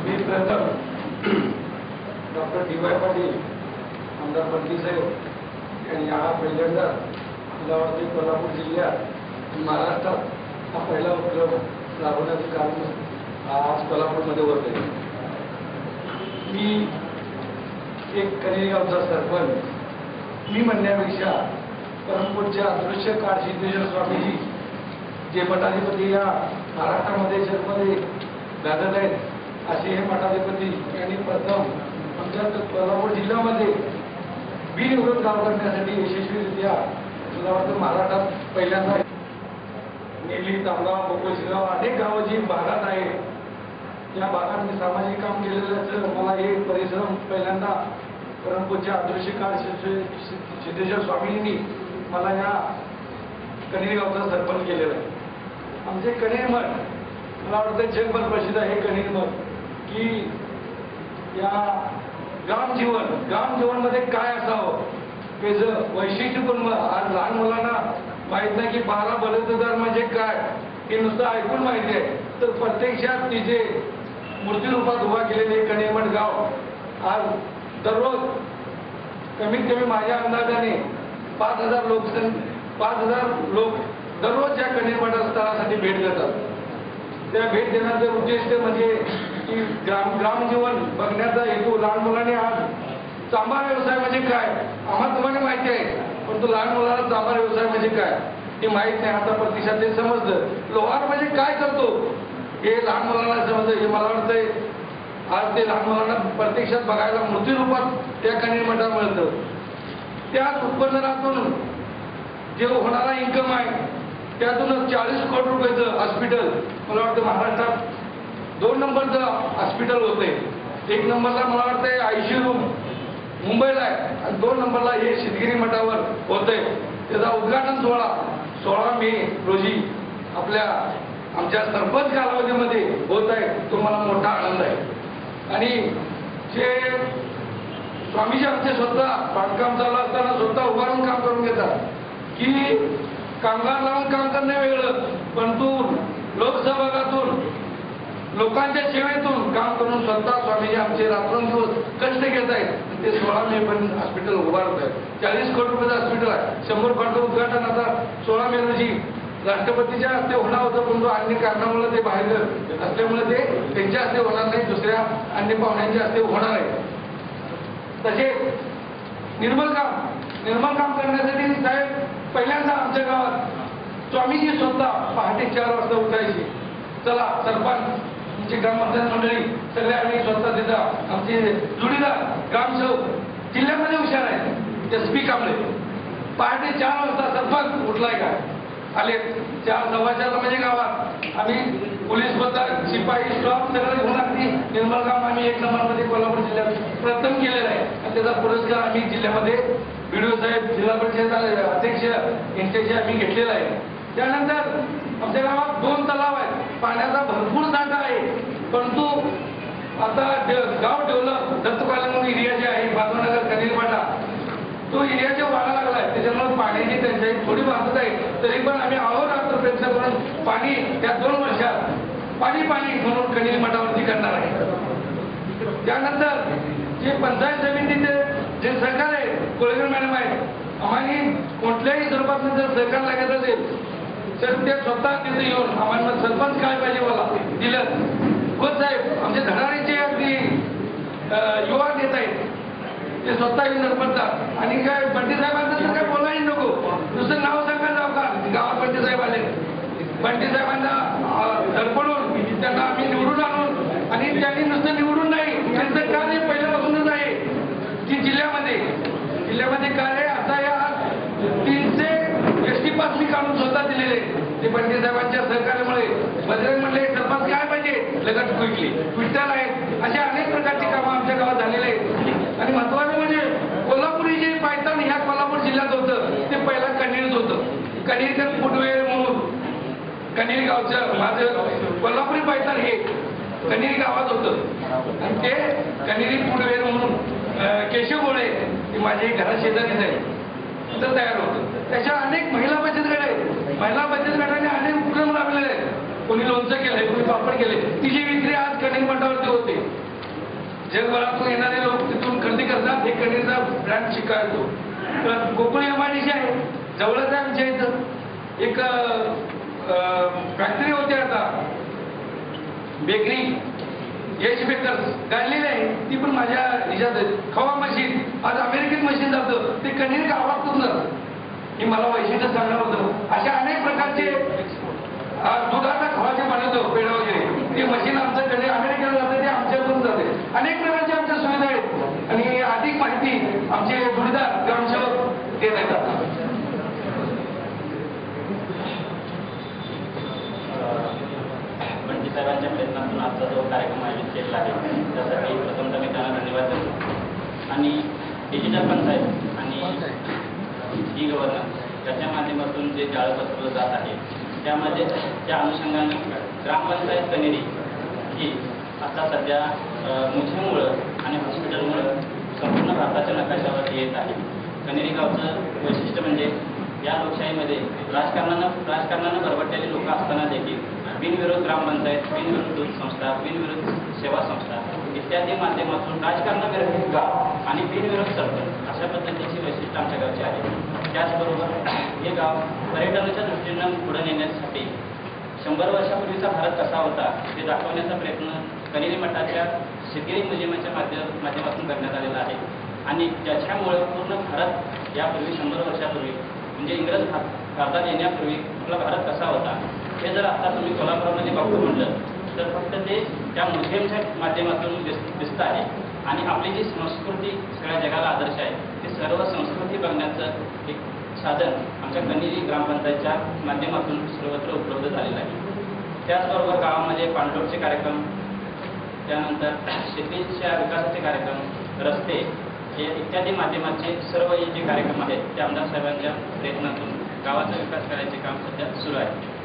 मी प्रथम doctor DY. Patil, आमदार पाटील साहेब यांनी हा पहिल्यांदा मला वाटते कोल्हापूर जिल्ह्यात महाराष्ट्रात हा पहिला उपक्रम राबवण्याचं काम आज कोल्हापूरमध्ये होत आहे. मी एक कनेगावचा सरपंच मी म्हणण्यापेक्षा परमपूज्य अदृश्य काळ सिद्धेश्वर स्वामीजी जे मठाधिपती या महाराष्ट्रामध्ये जगमध्ये गाजत आहेत असे हे मठाधिपती यांनी प्रथम आमच्या कोल्हापूर जिल्ह्यामध्ये बिनविरोध गाव करण्यासाठी यशस्वीरित्या मला वाटतं महाराष्ट्रात पहिल्यांदा नेली, तामगाव, बोकोशीगाव अनेक गावं जी भागात आहेत या भागात मी सामाजिक काम केलेल्याचं मला हे परिश्रम पहिल्यांदा परमपूज्य अदृश्य काळ सिद्धेश्वर स्वामींनी मला या कनेरगावचा सरपंच केलेला आहे. आमचे कनेर मठ मला वाटतं जगभर प्रसिद्ध आहे. कनेर मठ की या ग्रामजीवनमध्ये काय असावं त्याचं वैशिष्ट्य पण आज लहान मुलांना माहीत नाही की 12 बलुतेदार म्हणजे काय हे नुसतं ऐकून माहिती आहे, तर प्रत्यक्षात तिचे मूर्तिरूपात उभा केलेले कनेरमठ गाव आज दररोज कमीत कमी माझ्या अंदाजाने 5,000 लोक दररोज या कनेरमठ स्थळासाठी भेट देतात. त्या भेट देण्याचं उद्दिष्ट म्हणजे की ग्रामजीवन बघण्याचा हेतू लहान मुलांनी आज चांभार व्यवसाय म्हणजे काय आम्हाला तुम्हाला माहिती आहे, परंतु लहान मुलांना चांभार व्यवसाय म्हणजे काय हे माहीत नाही. आता प्रतिशत ते समजतं. लोहार म्हणजे काय करतो हे लहान मुलांना समजतं. हे मला वाटतंय आज ते लहान मुलांना प्रत्यक्षात बघायला मूर्तिरूपात त्या कनेरमठात मिळतं. त्याच उत्पन्नातून जे होणारा इन्कम आहे त्यातूनच 40 कोटी रुपयाचं हॉस्पिटल मला वाटतं महाराष्ट्रात 2 नंबरचं हॉस्पिटल होते. 1 नंबरला मला वाटतंय ICU रूम मुंबईला आहे आणि 2 नंबरला हे शिदगिरी मठावर होतंय. त्याचा उद्घाटन सोहळा 16 मे रोजी आमच्या सरपंच कालावधीमध्ये होत आहे. तो मला मोठा आनंद आहे. आणि जे स्वामीजी आमचे स्वतः बांधकाम चालू असताना स्वतः उभारून काम करून घेतात की कामगार लावून काम करणे वेगळं, परंतु लोकसहभागातून लोकांच्या सेवेतून काम करून स्वतः स्वामीजी आमचे रात्रंदिवस कष्ट घेत आहेत. ते 16 मे पर्यंत हॉस्पिटल उभारत आहेत. 40 कोटी रुपयाचं हॉस्पिटल आहे. 100 कोटीचं उद्घाटन आता 16 मे रोजी राष्ट्रपतीच्या हस्ते होणार होतं, परंतु अन्य कारणामुळे ते बाहेर असल्यामुळे ते त्यांच्या हस्ते होणार नाही, दुसऱ्या अन्य पाहुण्यांच्या हस्ते होणार आहे. तसे निर्मल काम करण्यासाठी साहेब पहिल्यांदा आमच्या गावात स्वामीजी स्वतः पहाटे 4 वाजता उठायचे. चला सरपंच आमची ग्रामपंचायत मंडळी सगळे आम्ही स्वतः तिथं आमचे जोडीदार ग्रामसेवक जिल्ह्यामध्ये हुशार आहेत SP कांबळे पहाटे 4 वाजता सरपंच उठलाय का आले 4:15 म्हणजे गावात आम्ही पोलीस पथक शिपाई स्टॉप सगळं घेऊन अगदी निर्मल काम आम्ही 1 नंबरमध्ये कोल्हापूर जिल्ह्यात प्रथम केलेला आहे. आणि त्याचा पुरस्कार आम्ही जिल्ह्यामध्ये BDO साहेब जिल्हा परिषद अध्यक्ष यांच्याशी आम्ही घेतलेला आहे. त्यानंतर आमच्या गावात 2 तलाव आहेत. पाण्याचा भरपूर साठा आहे, परंतु आता गाव डेव्हलप दत्त कॉलनी म्हणून एरिया जे आहे बाजूनगर कनेरमाटा तो एरियाच्या वाढा लागला आहे. त्याच्यामुळे पाण्याची टंचाई थोडी वाढत आहे. तरी पण आम्ही अहोरात्र प्रयत्न करून पाणी त्या 2 वर्षात पाणी म्हणून कनेरी मठावरती करणार आहे. त्यानंतर जे पंचायत समितीचे जे सहकार आहे कोळेकर मॅडम आहेत, आम्हाला कोणत्याही स्वरूपात जर सहकार लागत असेल तर ते स्वतः तिथे येऊन आम्हाला सरपंच काय पाहिजे मला दिलं. खोत साहेब आमचे धडाडीचे अगदी युवा नेता आहेत, ते स्वतः येऊन सरपंच आणि काय बंटी साहेबांचं तर काय बोलायला नको, नुसतं नाव सांगा जाऊ का गावात बंटी साहेब आले. बंटी साहेबांना धडपडून त्यांना आम्ही निवडून आणून आणि त्यांनी नुसतं निवडून नाही त्यांचं कार्य पहिल्यापासूनच आहे की जिल्ह्यामध्ये कार्य आता या 300 ST पास मी काढून स्वतः दिलेले ते बंटी साहेबांच्या सहकार्यामुळे. बजरंग म्हणले सरपंच काय पाहिजे लगत क्विकली ट्विटर आहेत. अशा अनेक प्रकारची कामं आमच्या गावात झालेले आहेत. आणि महत्वाचं म्हणजे कोल्हापुरी जे पायथन ह्या कोल्हापूर जिल्ह्यात होतं ते पहिला कनेरीत होतं. कनेरीकर फुटवेअर म्हणून कनेरी गावचं माझं कोल्हापुरी पायथन हे कनेरी गावात होतं आणि ते कनेरी फुटवेअर म्हणून केशव गोळे ते माझे घरा शेजारीच आहे तिथं तयार होतं. त्याच्या अनेक महिला बचत गट आहेत. महिला बचत गटाने अनेक उपक्रम राबलेले आहेत. कोणी लोणचं केलंय, कोणी पापड केले, तिची विक्री आज कनेरी मठावरती होते. जगभरातून येणारे लोक तिथून खरेदी करतात. हे कणेरीचा ब्रँड शिकायचो. तर कोकणी MIDC आहे जवळच आहे आमच्या इथं. एक फॅक्टरी होती आता बेकरी, यश बेकर्स गाडलेली आहे, ती पण माझ्या ह्याच्यात आहे. खवा मशीन आज अमेरिकेत मशीन जातं, ते कणेरी गावातून जातं. हे मला वैशिष्ट्य सांगणार होतं. अशा अनेक प्रकारचे दुधाचा खवाचे बनवतो पेढा वगैरे, ते मशीन आमचं कधी अमेरिकेला जातं, ते आमच्याकडून जाते. अनेक प्रकारच्या आमच्या सुविधा आहेत आणि अधिक माहिती आमचे जोडीदार ग्रामसेवक देत आहेत. साहेबांच्या प्रयत्नातून आजचा जो कार्यक्रम आयोजित केलेला आहे त्यासाठी प्रथमतः मी त्यांना धन्यवाद देतो. आणि डिजिटल पंचायत आणि ई गव्हर्नन्स याच्या माध्यमातून जे जाळं पसरवलं जात आहे त्यामध्ये त्या अनुषंगाने ग्रामपंचायत कणेरी ही आता सध्या मुख्यमुळं आणि हॉस्पिटलमुळं संपूर्ण भारताच्या नकाशावर येत आहे. कणेरी गावचं वैशिष्ट्य म्हणजे या लोकशाहीमध्ये राजकारणानं बरबटलेले लोक असताना देखील बिनविरोध ग्रामपंचायत, बिनविरोध दूध संस्था, बिनविरोध सेवा संस्था इत्यादी माध्यमातून राजकारणाविरहित गाव आणि बिनविरोध सरपंच अशा पद्धतीची वैशिष्ट्य आमच्या गावची आहे. त्याचबरोबर हे गाव पर्यटनाच्या दृष्टीनं पुढे नेण्यासाठी 100 वर्षापूर्वीचा भारत कसा होता हे दाखवण्याचा प्रयत्न कणेरी मठाच्या शिर्केरी म्युझियमच्या माध्यमातून करण्यात आलेला आहे. आणि ज्याच्यामुळे पूर्ण भारत यापूर्वी 100 वर्षापूर्वी म्हणजे इंग्रज भारतात येण्यापूर्वी आपला भारत कसा होता हे जर आता तुम्ही कोल्हापूरमध्ये बघतो म्हटलं तर फक्त ते त्या म्युझियमच्या माध्यमातून दिसतं आहे. आणि आपली जी संस्कृती सगळ्या जगाला आदर्श आहे ते सर्व संस्कृती बघण्याचं एक साधन आमच्या कणेरी ग्रामपंचायतच्या माध्यमातून सर्वत्र उपलब्ध झालेलं आहे. त्याचबरोबर गावामध्ये पाणलोटचे कार्यक्रम, त्यानंतर शेतीच्या विकासाचे कार्यक्रम, रस्ते हे इत्यादी माध्यमाचे सर्व जे कार्यक्रम आहेत ते आमदार साहेबांच्या प्रयत्नातून गावाचा विकास करायचे काम सध्या सुरू आहे.